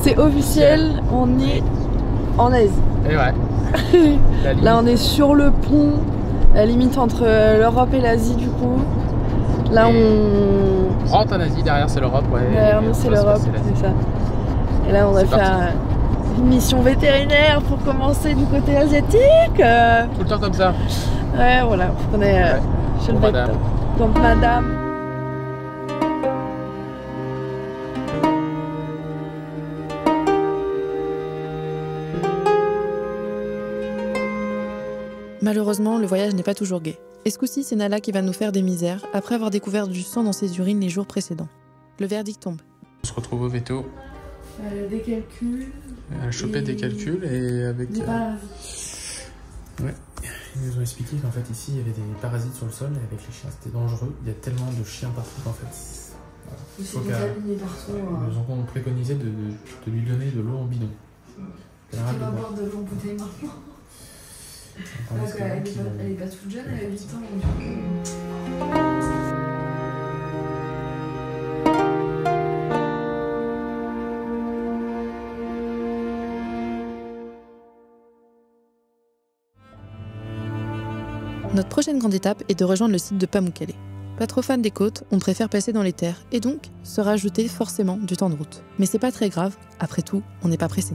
C'est officiel, on est en Asie. Et ouais. Là on est sur le pont, la limite entre l'Europe et l'Asie du coup. Là on rentre en Asie, derrière c'est l'Europe. Ouais, derrière nous c'est l'Europe, c'est ça. Et là on va faire une mission vétérinaire pour commencer du côté asiatique. Tout le temps comme ça. Ouais voilà, on est chez le madame. Donc madame. Malheureusement, le voyage n'est pas toujours gai. Et ce coup-ci, c'est Nala qui va nous faire des misères après avoir découvert du sang dans ses urines les jours précédents. Le verdict tombe. On se retrouve au veto. Des calculs. Choper des calculs et avec. Des parasites. Ouais. Ils nous ont expliqué qu'en fait ici il y avait des parasites sur le sol et avec les chiens c'était dangereux. Il y a tellement de chiens partout qu'en fait. Il faut des abîmés partout. Ils ont préconisé de lui donner de l'eau en bidon. Tu vas boire de l'eau en bouteille maintenant. Elle est pas toute jeune, elle a 8 ans. Notre prochaine grande étape est de rejoindre le site de Pamukkale. Pas trop fan des côtes, on préfère passer dans les terres et donc se rajouter forcément du temps de route. Mais c'est pas très grave, après tout, on n'est pas pressé.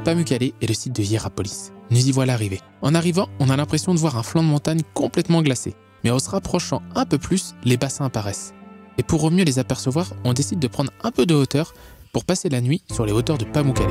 Pamukkale est le site de Hierapolis. Nous y voilà arrivés. En arrivant, on a l'impression de voir un flanc de montagne complètement glacé. Mais en se rapprochant un peu plus, les bassins apparaissent. Et pour au mieux les apercevoir, on décide de prendre un peu de hauteur pour passer la nuit sur les hauteurs de Pamukkale.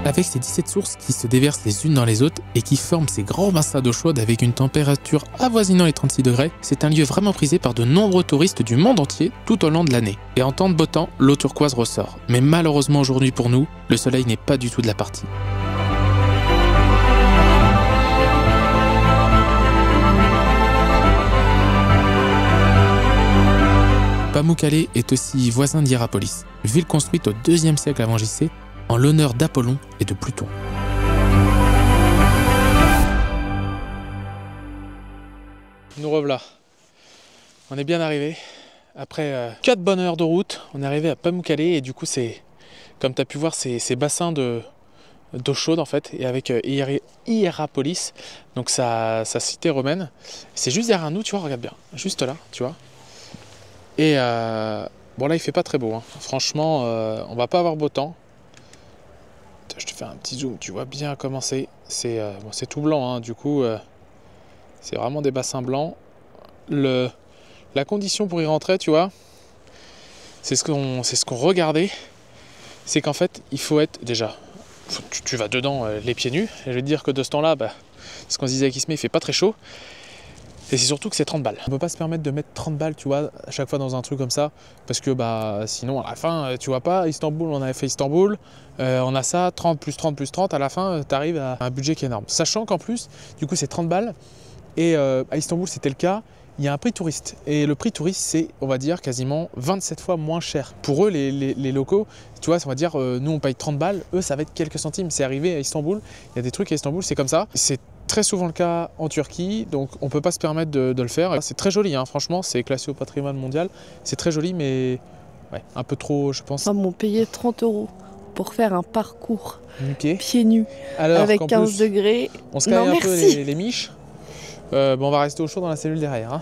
Avec ces 17 sources qui se déversent les unes dans les autres et qui forment ces grands bassins d'eau chaude avec une température avoisinant les 36 degrés, c'est un lieu vraiment prisé par de nombreux touristes du monde entier tout au long de l'année. Et en temps de beau temps, l'eau turquoise ressort. Mais malheureusement aujourd'hui pour nous, le soleil n'est pas du tout de la partie. Pamukkale est aussi voisin d'Hierapolis, ville construite au IIe siècle avant JC, en l'honneur d'Apollon et de Pluton. Nous revoilà. On est bien arrivé. Après 4 bonnes heures de route, on est arrivé à Pamukkale et du coup c'est, comme tu as pu voir, ces bassins d'eau chaude en fait, et avec Hierapolis, donc sa cité romaine. C'est juste derrière nous, tu vois, regarde bien, juste là, tu vois. Et bon là il fait pas très beau, hein. Franchement on va pas avoir beau temps. Je te fais un petit zoom, tu vois bien comment c'est. C'est tout blanc, hein. Du coup, c'est vraiment des bassins blancs. La condition pour y rentrer, tu vois, c'est ce qu'on regardait. C'est qu'en fait, il faut être déjà. Tu vas dedans les pieds nus. Et je vais te dire que de ce temps-là, ce qu'on se disait avec Ismé, il fait pas très chaud. Et c'est surtout que c'est 30 balles. On peut pas se permettre de mettre 30 balles, tu vois, à chaque fois dans un truc comme ça. Parce que sinon, à la fin, tu vois pas, Istanbul, on avait fait Istanbul. On a ça, 30 plus 30 plus 30. À la fin, tu arrives à un budget qui est énorme. Sachant qu'en plus, du coup, c'est 30 balles. Et à Istanbul, c'était le cas. Il y a un prix touriste. Et le prix touriste, c'est, on va dire, quasiment 27 fois moins cher. Pour eux, les locaux, tu vois, on va dire, nous, on paye 30 balles. Eux, ça va être quelques centimes. C'est arrivé à Istanbul. Il y a des trucs à Istanbul, c'est comme ça. C'est très souvent le cas en Turquie, donc on peut pas se permettre de le faire. C'est très joli, hein, franchement, c'est classé au patrimoine mondial. C'est très joli, mais ouais, un peu trop, je pense. Ils m'ont payé 30 € pour faire un parcours pieds nus. Alors, avec 15 degrés. On se caille un peu les miches. Bon, on va rester au chaud dans la cellule derrière. Hein.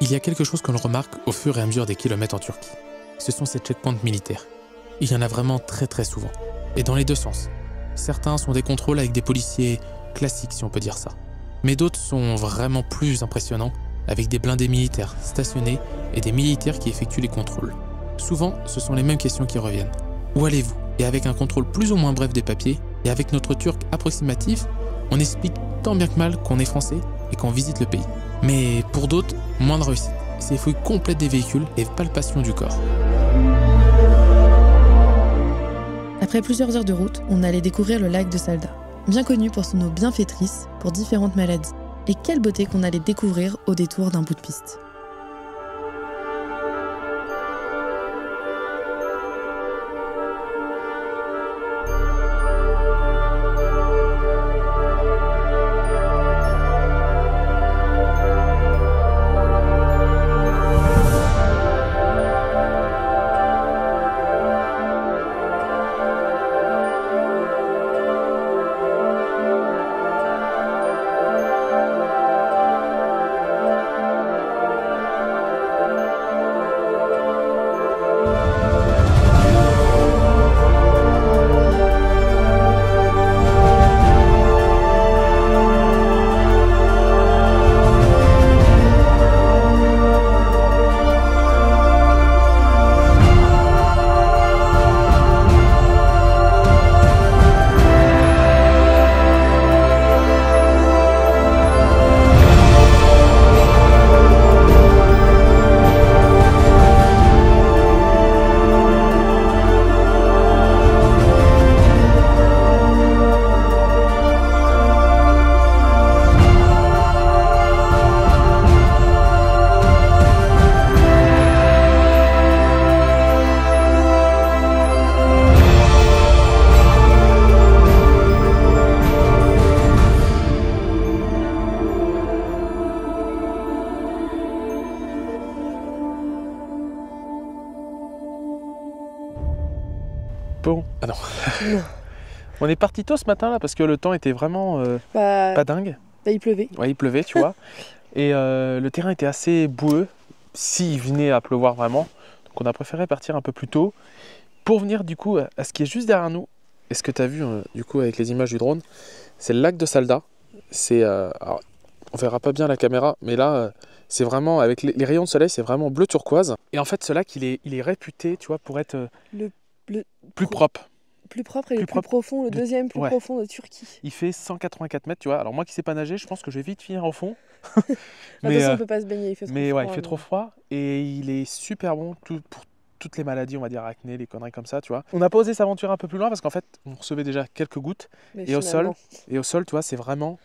Il y a quelque chose que l'on remarque au fur et à mesure des kilomètres en Turquie. Ce sont ces checkpoints militaires. Il y en a vraiment très souvent. Et dans les deux sens. Certains sont des contrôles avec des policiers classiques si on peut dire ça. Mais d'autres sont vraiment plus impressionnants, avec des blindés militaires stationnés et des militaires qui effectuent les contrôles. Souvent, ce sont les mêmes questions qui reviennent. Où allez-vous? Et avec un contrôle plus ou moins bref des papiers, et avec notre turc approximatif, on explique tant bien que mal qu'on est français et qu'on visite le pays. Mais pour d'autres, moins de réussite. C'est fouille complète des véhicules et palpation du corps. Après plusieurs heures de route, on allait découvrir le lac de Salda, bien connu pour son eau bienfaitrice pour différentes maladies. Et quelle beauté qu'on allait découvrir au détour d'un bout de piste. Bon, ah non. On est parti tôt ce matin là parce que le temps était vraiment pas dingue. Bah, il pleuvait. Ouais, il pleuvait, tu vois. Et le terrain était assez boueux, s'il venait à pleuvoir vraiment. Donc on a préféré partir un peu plus tôt pour venir du coup à ce qui est juste derrière nous. Et ce que tu as vu du coup avec les images du drone, c'est le lac de Salda. C'est, alors, on verra pas bien la caméra, mais là c'est vraiment avec les rayons de soleil, c'est vraiment bleu turquoise. Et en fait ce lac il est réputé, tu vois, pour être plus propre. Plus propre et le plus profond, le deuxième plus profond de Turquie. Il fait 184 mètres, tu vois. Alors moi qui ne sais pas nager, je pense que je vais vite finir au fond. Mais on ne peut pas se baigner, il fait trop froid. Ouais, il fait trop froid et il est super bon pour toutes les maladies, on va dire acné, les conneries comme ça, tu vois. On n'a pas osé s'aventurer un peu plus loin parce qu'en fait, on recevait déjà quelques gouttes. Et au sol, tu vois, c'est vraiment...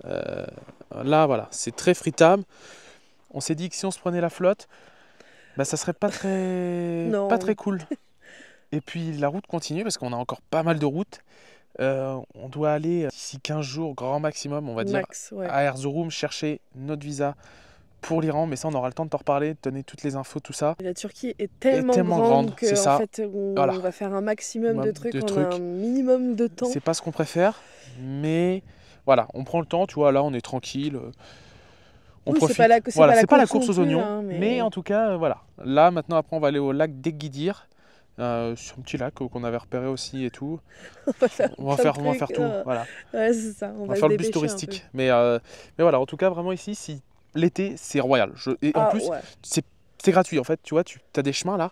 là, voilà, c'est très fritable. On s'est dit que si on se prenait la flotte, bah, ça serait pas très cool. Et puis la route continue parce qu'on a encore pas mal de routes. On doit aller d'ici 15 jours, grand maximum, on va dire, à Erzurum chercher notre visa pour l'Iran. Mais ça, on aura le temps de t'en reparler, de donner toutes les infos, tout ça. La Turquie est tellement grande que en fait, on va faire un maximum de trucs, on a un minimum de temps. C'est pas ce qu'on préfère, mais voilà, on prend le temps, tu vois, là on est tranquille. On profite. C'est pas la course aux oignons, hein, mais en tout cas, voilà. Là, maintenant, après, on va aller au lac d'Egidir. C'est un petit lac qu'on avait repéré aussi et tout. On va faire tout. Voilà. Ouais, c'est ça. On va faire le bus touristique. Mais voilà, en tout cas, vraiment ici, l'été, c'est royal. Et en plus, c'est gratuit. En fait, tu vois, tu as des chemins là.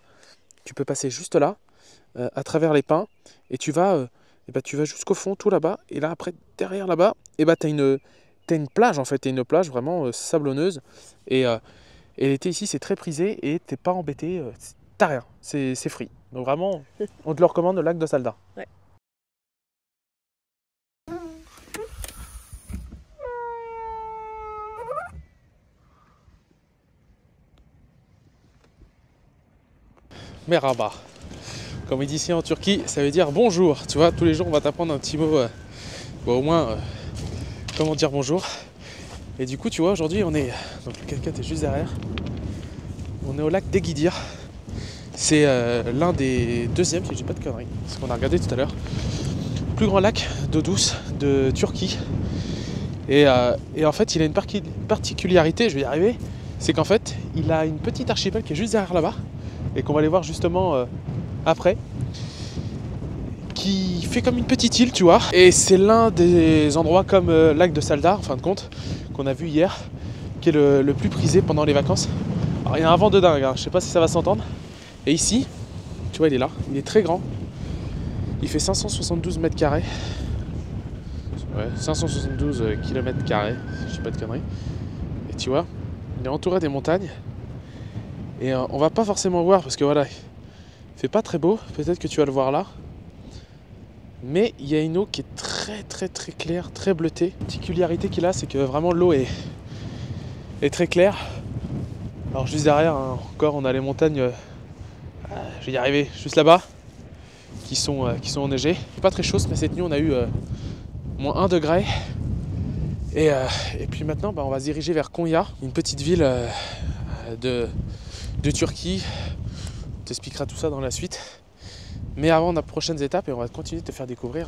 Tu peux passer juste là, à travers les pins, et tu vas jusqu'au fond, tout là-bas. Et là, après, derrière là-bas, tu as une plage en fait. Tu as une plage vraiment sablonneuse. Et l'été ici, c'est très prisé et t'es pas embêté. T'as rien. C'est free. Donc vraiment, on te le recommande, le lac de Salda. Ouais. Merhaba. Comme il dit ici en Turquie, ça veut dire bonjour. Tu vois, tous les jours, on va t'apprendre un petit mot, au moins, comment dire bonjour. Et du coup, tu vois, aujourd'hui, on est... Donc le 4x4 est juste derrière. On est au lac d'Egidir. C'est l'un des deuxièmes, si je dis pas de conneries, ce qu'on a regardé tout à l'heure, plus grand lac d'eau douce de Turquie. Et en fait, il a une particularité, je vais y arriver, c'est qu'en fait, il a une petite archipel qui est juste derrière là-bas, et qu'on va aller voir justement après, qui fait comme une petite île, tu vois. Et c'est l'un des endroits comme lac de Saldar, en fin de compte, qu'on a vu hier, qui est le plus prisé pendant les vacances. Alors il y a un vent de dingue, hein. Je sais pas si ça va s'entendre. Et ici, tu vois, il est là, il est très grand. Il fait 572 mètres carrés. Ouais, 572 km carrés, si je dis pas de conneries. Et tu vois, il est entouré des montagnes. Et on va pas forcément voir parce que voilà, il fait pas très beau. Peut-être que tu vas le voir là. Mais il y a une eau qui est très claire, très bleutée. La particularité qu'il a, c'est que vraiment l'eau est très claire. Alors juste derrière, hein, encore, on a les montagnes. Je vais y arriver, juste là-bas, qui sont enneigées. Pas très chaud, mais cette nuit on a eu moins 1 degré. Et puis maintenant, on va se diriger vers Konya, une petite ville de Turquie. On t'expliquera tout ça dans la suite. Mais avant, on a de prochaines étapes et on va continuer de te faire découvrir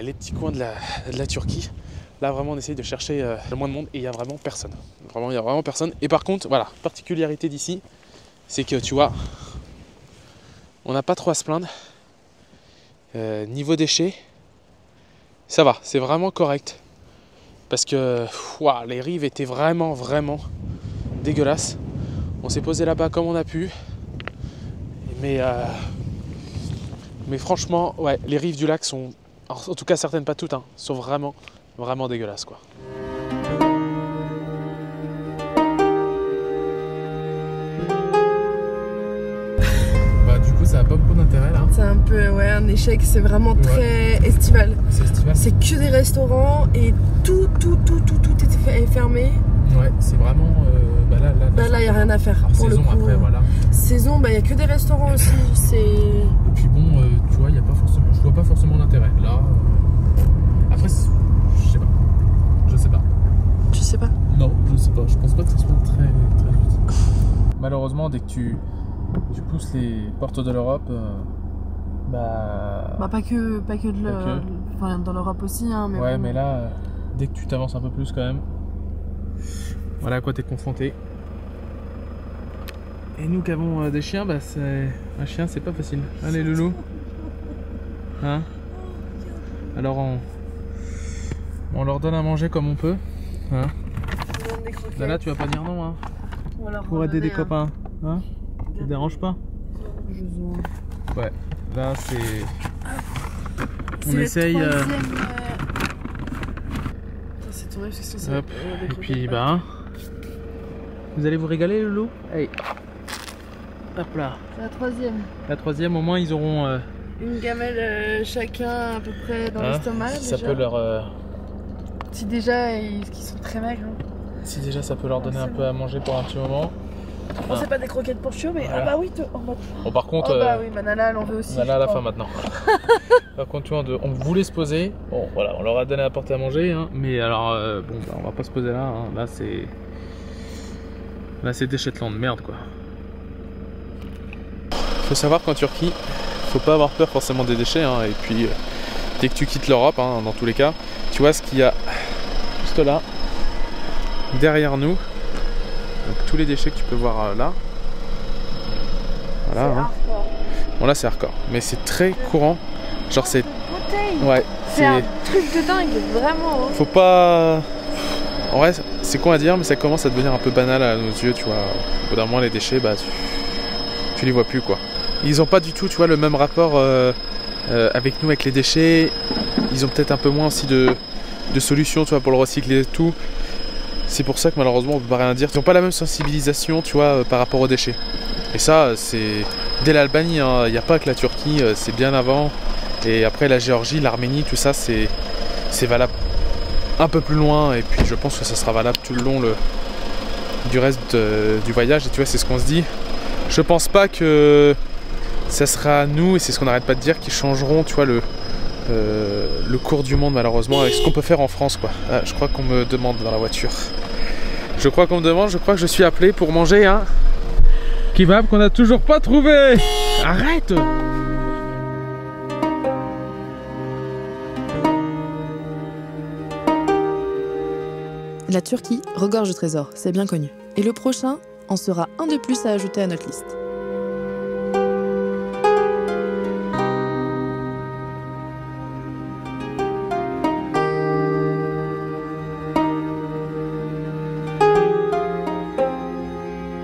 les petits coins de la Turquie. Là, vraiment, on essaye de chercher le moins de monde et il n'y a vraiment personne. Vraiment, il n'y a vraiment personne. Et par contre, voilà, particularité d'ici, c'est que tu vois, on n'a pas trop à se plaindre. Niveau déchets, ça va, c'est vraiment correct. Parce que les rives étaient vraiment dégueulasses. On s'est posé là-bas comme on a pu. Mais franchement, ouais, les rives du lac sont, en tout cas certaines, pas toutes, hein, sont vraiment dégueulasses, quoi. Du coup, ça a pas beaucoup d'intérêt là. C'est un peu un échec, c'est vraiment très estival. C'est estival. C'est que des restaurants et tout est fermé. Ouais, c'est vraiment. Là, il n'y a rien à faire. Alors, pour saison le coup. après, voilà. Saison, il n'y a que des restaurants aussi. Et puis bon, tu vois, je vois pas forcément l'intérêt. Là, après, je sais pas. Tu sais pas? Non, je sais pas. Je pense pas que ce soit très utile. Malheureusement, dès que tu pousses les portes de l'Europe, pas que enfin, dans l'Europe aussi, hein, mais ouais, bon. mais là, dès que tu t'avances un peu plus quand même, voilà à quoi t'es confronté. Et nous qui avons des chiens, un chien c'est pas facile. Allez loulou. Hein? Alors on leur donne à manger comme on peut. Hein? Là tu vas pas dire non, hein? Pour aider des copains. Hein? Ça te dérange pas? Ouais, là c'est... On essaye... C'est tourné parce que ça... Hop. Et puis vous allez vous régaler le loup? Hey. Hop là. C'est la troisième. La troisième, au moins ils auront... Une gamelle chacun à peu près dans l'estomac. Ça peut leur... Si déjà ils sont très maigres. Hein. Si déjà ça peut leur donner un peu à manger pour un petit moment. Bon, c'est pas des croquettes pour chiot, mais voilà. Oui. Bon, par contre... oui, Nana elle en veut aussi. Nana à la fin maintenant. Par contre, tu vois, on voulait se poser. Bon, voilà, on leur a donné à porter à manger, hein, mais alors, on va pas se poser là. Hein. Là, c'est des Shetland, merde quoi. Faut savoir qu'en Turquie, faut pas avoir peur forcément des déchets, hein, et puis dès que tu quittes l'Europe, hein, dans tous les cas, tu vois ce qu'il y a juste là, derrière nous. Donc tous les déchets que tu peux voir là. Voilà. Hein. Bon là c'est hardcore, mais c'est très courant. Genre c'est... Ouais. C'est un truc de dingue, vraiment. Hein. Faut pas... En vrai, c'est con à dire, mais ça commence à devenir un peu banal à nos yeux, tu vois. Au bout d'un moment, les déchets, tu les vois plus, quoi. Ils ont pas du tout, tu vois, le même rapport avec nous, avec les déchets. Ils ont peut-être un peu moins aussi de solutions, tu vois, pour le recycler et tout. C'est pour ça que malheureusement, on peut pas rien dire. Ils n'ont pas la même sensibilisation, tu vois, par rapport aux déchets. Et ça, c'est dès l'Albanie, hein. Il n'y a pas que la Turquie, c'est bien avant. Et après la Géorgie, l'Arménie, tout ça, c'est valable un peu plus loin. Et puis je pense que ça sera valable tout le long du reste du voyage. Et tu vois, c'est ce qu'on se dit. Je pense pas que ça sera nous, et c'est ce qu'on n'arrête pas de dire, qui changeront, tu vois, le cours du monde, malheureusement, avec ce qu'on peut faire en France, quoi. Ah, je crois qu'on me demande dans la voiture. Je crois qu'on me demande, je crois que je suis appelé pour manger un kebab qu'on n'a toujours pas trouvé. Arrête! La Turquie regorge de trésors, c'est bien connu. Et le prochain en sera un de plus à ajouter à notre liste.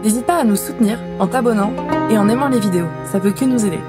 N'hésite pas à nous soutenir en t'abonnant et en aimant les vidéos, ça peut que nous aider.